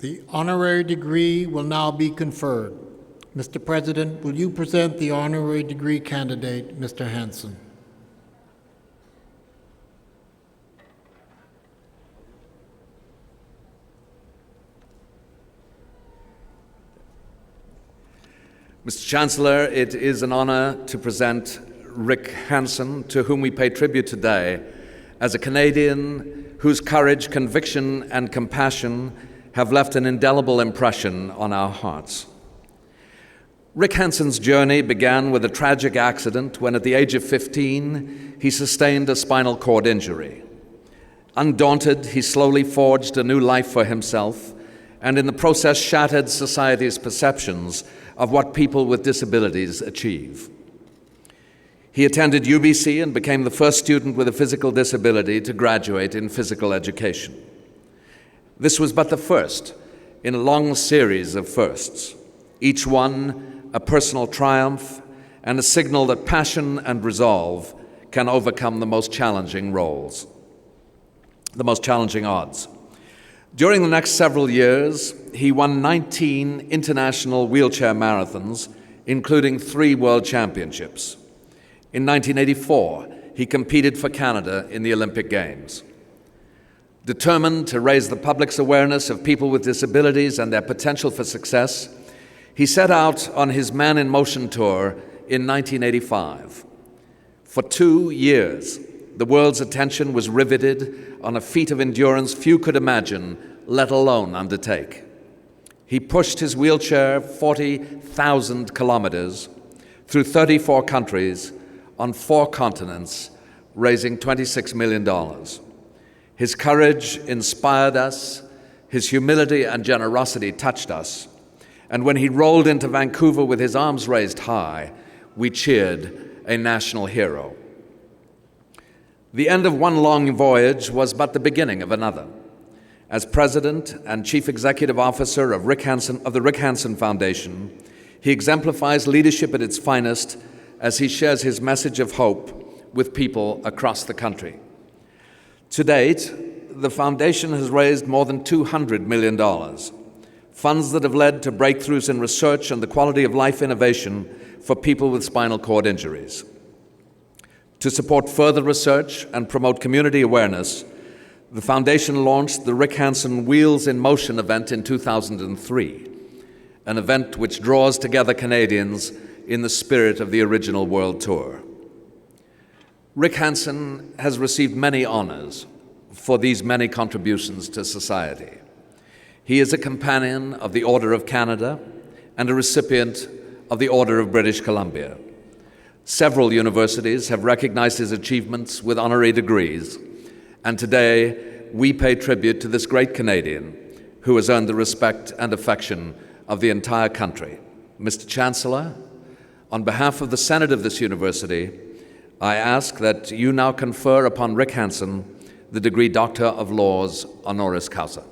The honorary degree will now be conferred. Mr. President, will you present the honorary degree candidate, Mr. Hansen? Mr. Chancellor, it is an honor to present Rick Hansen, to whom we pay tribute today as a Canadian whose courage, conviction, and compassion have left an indelible impression on our hearts. Rick Hansen's journey began with a tragic accident when, at the age of 15, he sustained a spinal cord injury. Undaunted, he slowly forged a new life for himself, and in the process shattered society's perceptions of what people with disabilities achieve. He attended UBC and became the first student with a physical disability to graduate in physical education. This was but the first in a long series of firsts, each one a personal triumph and a signal that passion and resolve can overcome the most challenging odds. During the next several years, he won 19 international wheelchair marathons, including 3 world championships. In 1984, he competed for Canada in the Olympic Games. Determined to raise the public's awareness of people with disabilities and their potential for success, he set out on his Man in Motion tour in 1985. For 2 years, the world's attention was riveted on a feat of endurance few could imagine, let alone undertake. He pushed his wheelchair 40,000 kilometers through 34 countries on 4 continents, raising $26 million. His courage inspired us, his humility and generosity touched us, and when he rolled into Vancouver with his arms raised high, we cheered, a national hero. The end of one long voyage was but the beginning of another. As President and Chief Executive Officer of the Rick Hansen Foundation, he exemplifies leadership at its finest as he shares his message of hope with people across the country. To date, the foundation has raised more than $200 million, funds that have led to breakthroughs in research and the quality of life innovation for people with spinal cord injuries. To support further research and promote community awareness, the foundation launched the Rick Hansen Wheels in Motion event in 2003, an event which draws together Canadians in the spirit of the original world tour. Rick Hansen has received many honors for these many contributions to society. He is a companion of the Order of Canada and a recipient of the Order of British Columbia. Several universities have recognized his achievements with honorary degrees, and today we pay tribute to this great Canadian who has earned the respect and affection of the entire country. Mr. Chancellor, on behalf of the Senate of this university, I ask that you now confer upon Rick Hansen the degree Doctor of Laws honoris causa.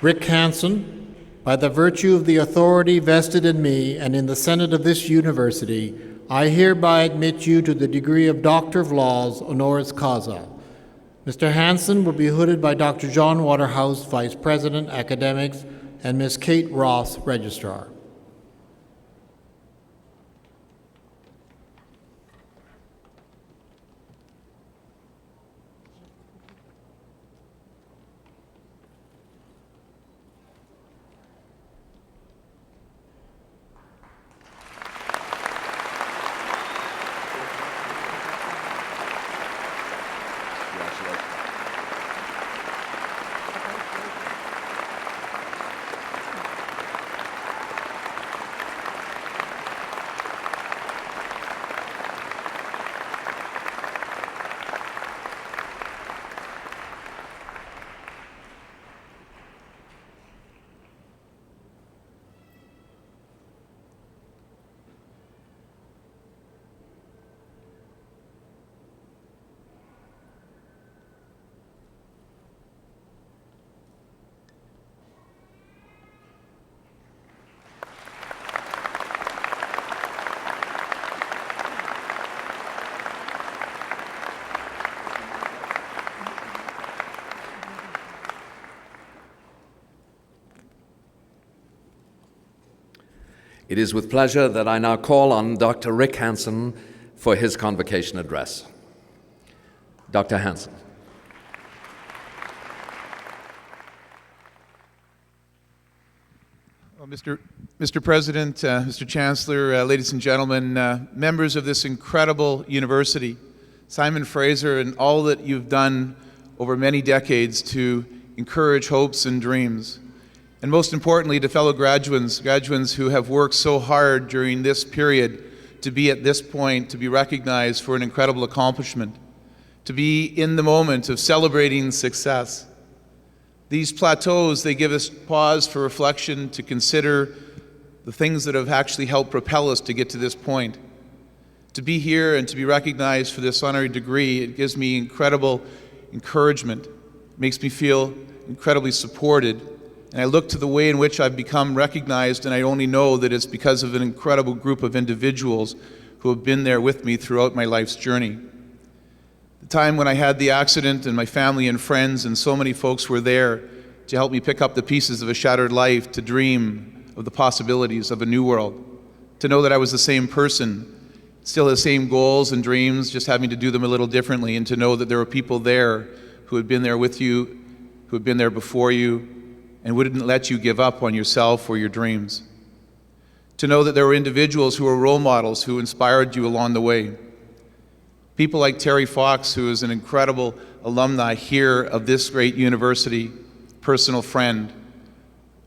Rick Hansen, by the virtue of the authority vested in me and in the Senate of this university, I hereby admit you to the degree of Doctor of Laws honoris causa. Mr. Hansen will be hooded by Dr. John Waterhouse, Vice President, Academics, and Ms. Kate Ross, Registrar. It is with pleasure that I now call on Dr. Rick Hansen for his convocation address. Dr. Hansen. Well, Mr. President, Mr. Chancellor, ladies and gentlemen, members of this incredible university, Simon Fraser, and all that you've done over many decades to encourage hopes and dreams. And most importantly, to fellow graduates who have worked so hard during this period to be at this point, to be recognized for an incredible accomplishment, to be in the moment of celebrating success. These plateaus, they give us pause for reflection to consider the things that have actually helped propel us to get to this point. To be here and to be recognized for this honorary degree, it gives me incredible encouragement, makes me feel incredibly supported. And I look to the way in which I've become recognized, and I only know that it's because of an incredible group of individuals who have been there with me throughout my life's journey. The time when I had the accident and my family and friends and so many folks were there to help me pick up the pieces of a shattered life, to dream of the possibilities of a new world, to know that I was the same person, still the same goals and dreams, just having to do them a little differently, and to know that there were people there who had been there with you, who had been there before you, and wouldn't let you give up on yourself or your dreams. To know that there were individuals who were role models who inspired you along the way. People like Terry Fox, who is an incredible alumni here of this great university, personal friend,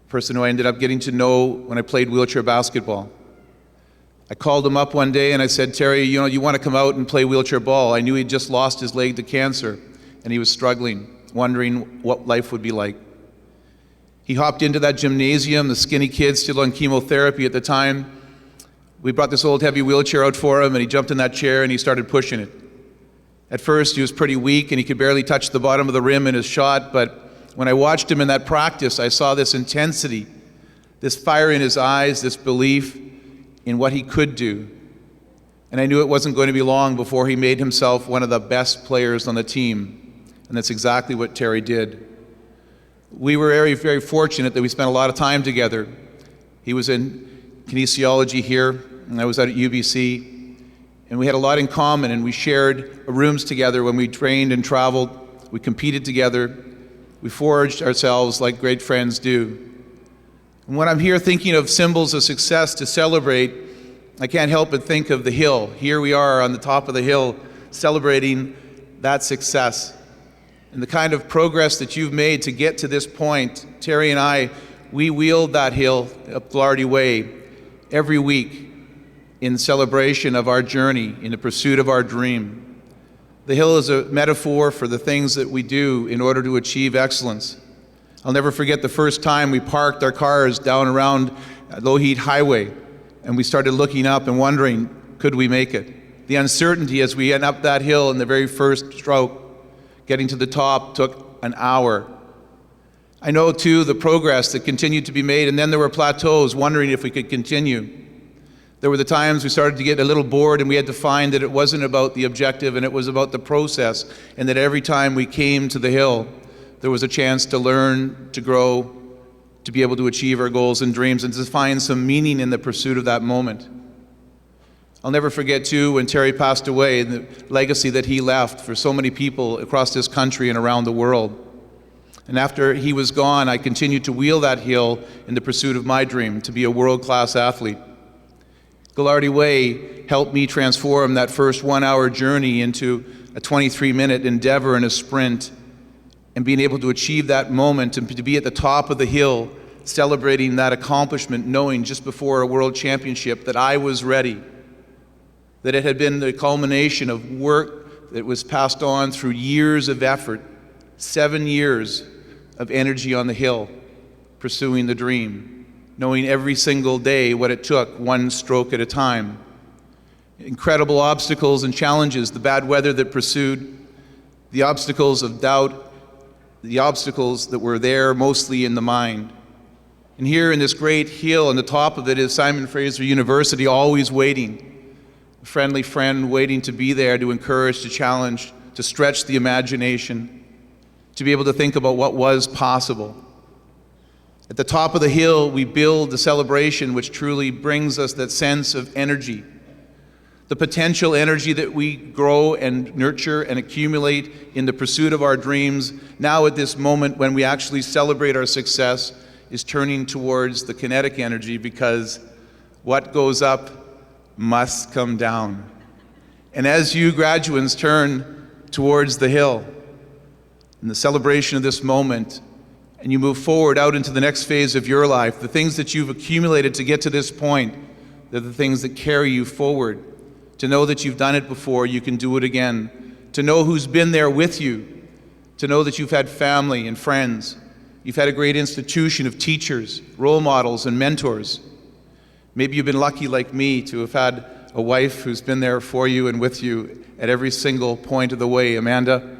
person who I ended up getting to know when I played wheelchair basketball. I called him up one day and I said, Terry, you want to come out and play wheelchair ball? I knew he'd just lost his leg to cancer and he was struggling, wondering what life would be like. He hopped into that gymnasium, the skinny kid still on chemotherapy at the time. We brought this old heavy wheelchair out for him and he jumped in that chair and he started pushing it. At first he was pretty weak and he could barely touch the bottom of the rim in his shot, but when I watched him in that practice, I saw this intensity, this fire in his eyes, this belief in what he could do. And I knew it wasn't going to be long before he made himself one of the best players on the team. And that's exactly what Terry did. We were very, very fortunate that we spent a lot of time together. He was in kinesiology here, and I was out at UBC, and we had a lot in common, and we shared rooms together when we trained and traveled. We competed together. We forged ourselves like great friends do. And when I'm here thinking of symbols of success to celebrate, I can't help but think of the hill. Here we are on the top of the hill celebrating that success. And the kind of progress that you've made to get to this point, Terry and I, we wheeled that hill up Glardy Way every week in celebration of our journey, in the pursuit of our dream. The hill is a metaphor for the things that we do in order to achieve excellence. I'll never forget the first time we parked our cars down around Lougheed Highway, and we started looking up and wondering, could we make it? The uncertainty as we went up that hill in the very first stroke, getting to the top took an hour. I know, too, the progress that continued to be made, and then there were plateaus, wondering if we could continue. There were the times we started to get a little bored, and we had to find that it wasn't about the objective, and it was about the process, and that every time we came to the hill, there was a chance to learn, to grow, to be able to achieve our goals and dreams, and to find some meaning in the pursuit of that moment. I'll never forget, too, when Terry passed away, the legacy that he left for so many people across this country and around the world. And after he was gone, I continued to wheel that hill in the pursuit of my dream, to be a world-class athlete. Glardy Way helped me transform that first 1-hour journey into a 23-minute endeavor and a sprint, and being able to achieve that moment and to be at the top of the hill, celebrating that accomplishment, knowing just before a world championship that I was ready, that it had been the culmination of work that was passed on through years of effort, 7 years of energy on the hill, pursuing the dream, knowing every single day what it took, one stroke at a time. Incredible obstacles and challenges, the bad weather that pursued, the obstacles of doubt, the obstacles that were there mostly in the mind. And here in this great hill, on the top of it is Simon Fraser University, always waiting, a friendly friend waiting to be there to encourage, to challenge, to stretch the imagination, to be able to think about what was possible. At the top of the hill, we build the celebration which truly brings us that sense of energy, the potential energy that we grow and nurture and accumulate in the pursuit of our dreams. Now at this moment when we actually celebrate our success is turning towards the kinetic energy, because what goes up must come down. And as you graduates turn towards the hill in the celebration of this moment, and you move forward out into the next phase of your life, the things that you've accumulated to get to this point, they're the things that carry you forward. To know that you've done it before, you can do it again. To know who's been there with you. To know that you've had family and friends. You've had a great institution of teachers, role models, and mentors. Maybe you've been lucky like me to have had a wife who's been there for you and with you at every single point of the way. Amanda,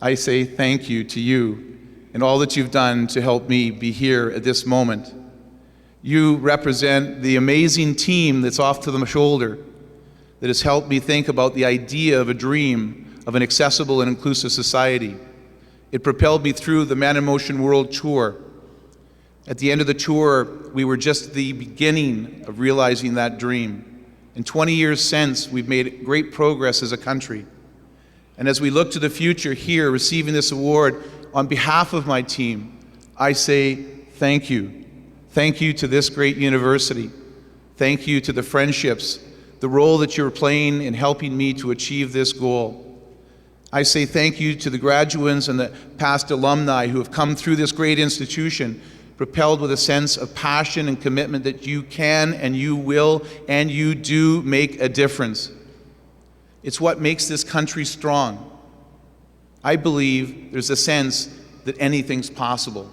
I say thank you to you and all that you've done to help me be here at this moment. You represent the amazing team that's off to the shoulder that has helped me think about the idea of a dream of an accessible and inclusive society. It propelled me through the Man in Motion World Tour. At the end of the tour, we were just the beginning of realizing that dream. And 20 years since, we've made great progress as a country. And as we look to the future here, receiving this award, on behalf of my team, I say thank you. Thank you to this great university. Thank you to the friendships, the role that you're playing in helping me to achieve this goal. I say thank you to the graduates and the past alumni who have come through this great institution, propelled with a sense of passion and commitment that you can and you will and you do make a difference. It's what makes this country strong. I believe there's a sense that anything's possible,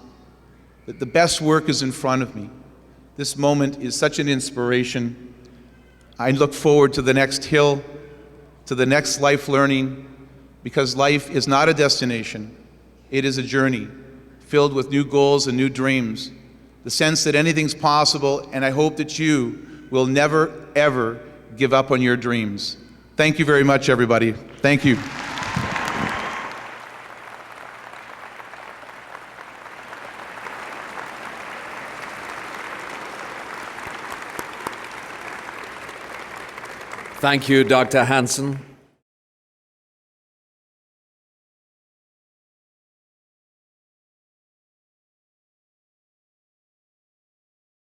that the best work is in front of me. This moment is such an inspiration. I look forward to the next hill, to the next life learning, because life is not a destination, it is a journey filled with new goals and new dreams. The sense that anything's possible, and I hope that you will never, ever give up on your dreams. Thank you very much, everybody. Thank you. Thank you, Dr. Hansen.